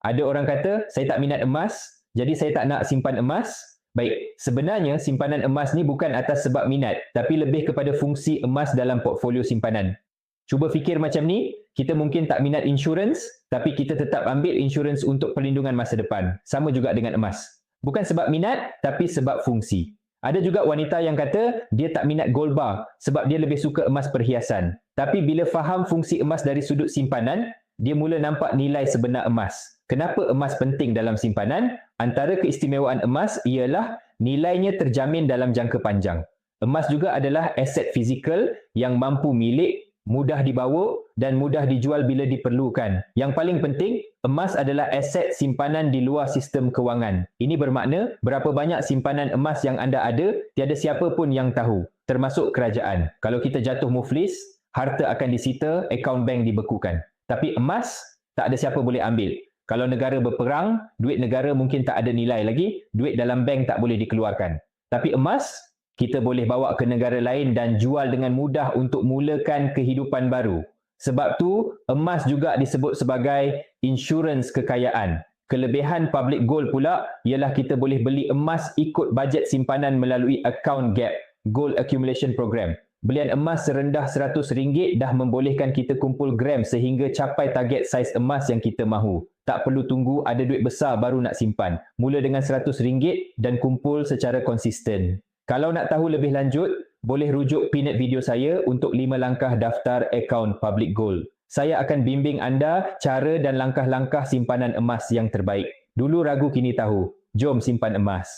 Ada orang kata, saya tak minat emas, jadi saya tak nak simpan emas. Baik, sebenarnya simpanan emas ni bukan atas sebab minat, tapi lebih kepada fungsi emas dalam portfolio simpanan. Cuba fikir macam ni, kita mungkin tak minat insurans, tapi kita tetap ambil insurans untuk perlindungan masa depan. Sama juga dengan emas. Bukan sebab minat, tapi sebab fungsi. Ada juga wanita yang kata dia tak minat gold bar sebab dia lebih suka emas perhiasan. Tapi bila faham fungsi emas dari sudut simpanan, dia mula nampak nilai sebenar emas. Kenapa emas penting dalam simpanan? Antara keistimewaan emas ialah nilainya terjamin dalam jangka panjang. Emas juga adalah aset fizikal yang mampu milik, mudah dibawa dan mudah dijual bila diperlukan. Yang paling penting, emas adalah aset simpanan di luar sistem kewangan. Ini bermakna berapa banyak simpanan emas yang anda ada, tiada siapa pun yang tahu, termasuk kerajaan. Kalau kita jatuh muflis, harta akan disita, akaun bank dibekukan. Tapi emas, tak ada siapa boleh ambil. Kalau negara berperang, duit negara mungkin tak ada nilai lagi, duit dalam bank tak boleh dikeluarkan. Tapi emas, kita boleh bawa ke negara lain dan jual dengan mudah untuk mulakan kehidupan baru. Sebab tu, emas juga disebut sebagai insurans kekayaan. Kelebihan public gold pula ialah kita boleh beli emas ikut bajet simpanan melalui account gap, Gold Accumulation Program. Belian emas serendah RM100 dah membolehkan kita kumpul gram sehingga capai target saiz emas yang kita mahu. Tak perlu tunggu ada duit besar baru nak simpan. Mula dengan RM100 dan kumpul secara konsisten. Kalau nak tahu lebih lanjut, boleh rujuk pinat video saya untuk 5 langkah daftar akaun Public Gold. Saya akan bimbing anda cara dan langkah-langkah simpanan emas yang terbaik. Dulu ragu kini tahu. Jom simpan emas.